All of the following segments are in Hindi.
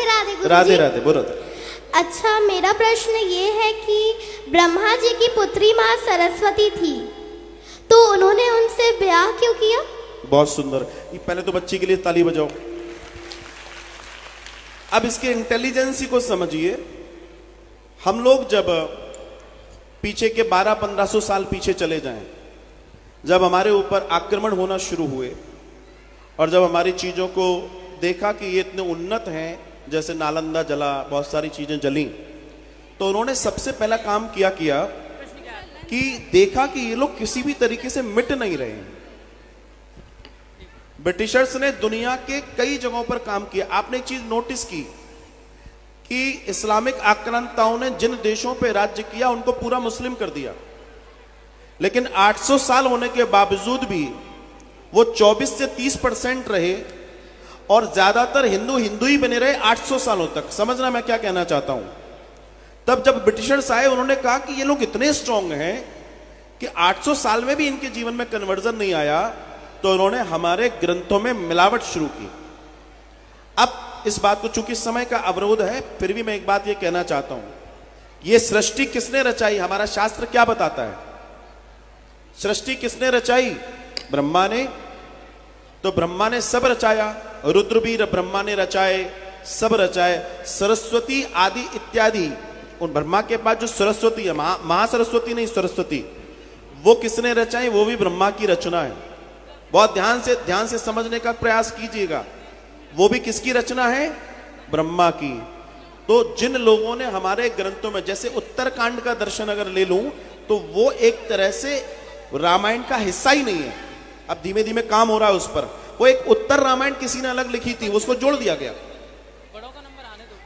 राधे राधे गुरुजी। राधे राधे, बोलो। अच्छा, मेरा प्रश्न ये है कि ब्रह्मा जी की पुत्री माँ सरस्वती थी, तो उन्होंने उनसे ब्याह क्यों किया? बहुत सुंदर। पहले तो बच्ची के लिए ताली बजाओ। अब इसके इंटेलिजेंसी को समझिए। हम लोग जब पीछे के 1200-1500 साल पीछे चले जाएं, जब हमारे ऊपर आक्रमण होना शुरू हुए और जब हमारी चीजों को देखा कि ये इतने उन्नत हैं, जैसे नालंदा जला, बहुत सारी चीजें जली, तो उन्होंने सबसे पहला काम किया कि देखा कि ये लोग किसी भी तरीके से मिट नहीं रहे हैं। ब्रिटिशर्स ने दुनिया के कई जगहों पर काम किया। आपने एक चीज नोटिस की कि इस्लामिक आक्रांताओं ने जिन देशों पर राज्य किया उनको पूरा मुस्लिम कर दिया, लेकिन 800 साल होने के बावजूद भी वो 24 से 30% रहे और ज्यादातर हिंदू ही बने रहे 800 सालों तक। समझना मैं क्या कहना चाहता हूं। तब जब ब्रिटिशर्स आए, उन्होंने कहा कि ये लोग इतने स्ट्रांग हैं कि 800 साल में भी इनके जीवन में कन्वर्जन नहीं आया, तो उन्होंने हमारे ग्रंथों में मिलावट शुरू की। अब इस बात को, चूंकि समय का अवरोध है, फिर भी मैं एक बात ये कहना चाहता हूं, ये सृष्टि किसने रचाई? हमारा शास्त्र क्या बताता है? सृष्टि किसने रचाई? ब्रह्मा ने। तो ब्रह्मा ने सब रचाया, रुद्र भी ब्रह्मा ने रचाए, सब रचाए। सरस्वती आदि इत्यादि, उन ब्रह्मा के पास जो सरस्वती है, महासरस्वती नहीं, सरस्वती, वो किसने रचाई? वो भी ब्रह्मा की रचना है। बहुत ध्यान से समझने का प्रयास कीजिएगा। वो भी किसकी रचना है? ब्रह्मा की। तो जिन लोगों ने हमारे ग्रंथों में, जैसे उत्तरकांड का दर्शन अगर ले लूं, तो वो एक तरह से रामायण का हिस्सा ही नहीं है। अब धीमे धीमे काम हो रहा है उस पर। वो एक उत्तर रामायण किसी ने अलग लिखी थी, उसको जोड़ दिया गया।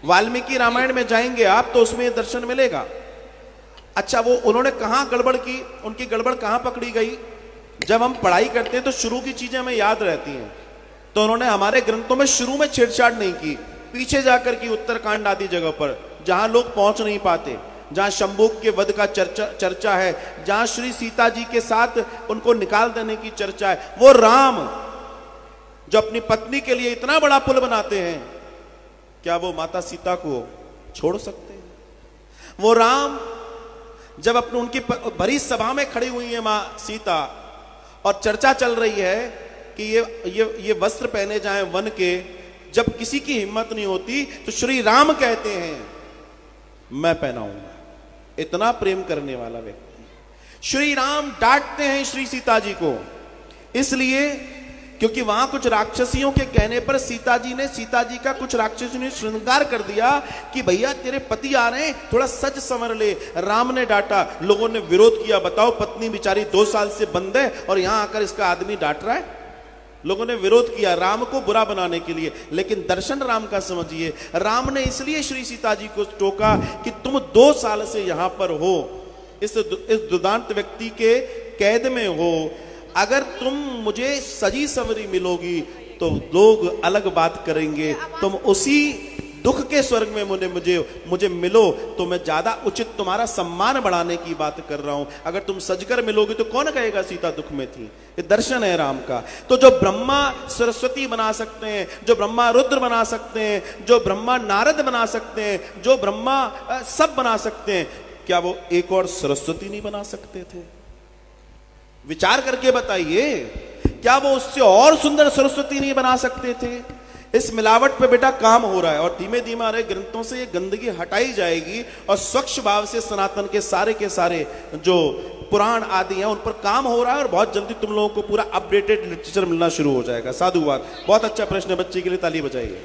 वाल्मीकि रामायण में जाएंगे आप तो उसमें दर्शन मिलेगा। अच्छा, वो उन्होंने कहां गड़बड़ की? उनकी गड़बड़ कहां पकड़ी गई? जब हम पढ़ाई करते हैं तो शुरू की चीजें हमें याद रहती हैं, तो उन्होंने हमारे ग्रंथों में शुरू में छेड़छाड़ नहीं की, पीछे जाकर की उत्तरकांड आदि जगह पर, जहां लोग पहुंच नहीं पाते, जहां शंभुक के वध का चर्चा है, जहां श्री सीता जी के साथ उनको निकाल देने की चर्चा है। वो राम जो अपनी पत्नी के लिए इतना बड़ा पुल बनाते हैं, क्या वो माता सीता को छोड़ सकते हैं? वो राम जब अपने उनकी भरी सभा में खड़ी हुई है मां सीता, और चर्चा चल रही है कि ये वस्त्र पहने जाएं वन के, जब किसी की हिम्मत नहीं होती तो श्री राम कहते हैं मैं पहनाऊंगा। इतना प्रेम करने वाला व्यक्ति श्री राम डांटते हैं श्री सीता जी को, इसलिए क्योंकि वहां कुछ राक्षसियों के कहने पर सीता जी का कुछ राक्षसियों ने श्रृंगार कर दिया कि भैया तेरे पति आ रहे हैं, थोड़ा सज संवर ले। राम ने डांटा, लोगों ने विरोध किया। बताओ, पत्नी बेचारी 2 साल से बंद है और यहां आकर इसका आदमी डांट रहा है। लोगों ने विरोध किया राम को बुरा बनाने के लिए, लेकिन दर्शन राम का समझिए। राम ने इसलिए श्री सीता जी को टोका कि तुम 2 साल से यहां पर हो, इस दुर्दांत व्यक्ति के कैद में हो। अगर तुम मुझे सजी सवरी मिलोगी तो लोग अलग बात करेंगे, तुम उसी दुख के स्वर्ग में मुझे मिलो तो मैं ज्यादा उचित तुम्हारा सम्मान बढ़ाने की बात कर रहा हूं। अगर तुम सजकर मिलोगे तो कौन कहेगा सीता दुख में थी? ये दर्शन है राम का। तो जो ब्रह्मा सरस्वती बना सकते हैं, जो ब्रह्मा रुद्र बना सकते हैं, जो ब्रह्मा नारद बना सकते हैं, जो ब्रह्मा सब बना सकते हैं, क्या वो एक और सरस्वती नहीं बना सकते थे? विचार करके बताइए, क्या वो उससे और सुंदर सरस्वती नहीं बना सकते थे? इस मिलावट पे बेटा काम हो रहा है और धीमे धीमे हमारे ग्रंथों से ये गंदगी हटाई जाएगी और स्वच्छ भाव से सनातन के सारे जो पुराण आदि हैं उन पर काम हो रहा है और बहुत जल्दी तुम लोगों को पूरा अपडेटेड लिटरेचर मिलना शुरू हो जाएगा। साधुवाद। बहुत अच्छा प्रश्न है, बच्चे के लिए ताली बजाइए।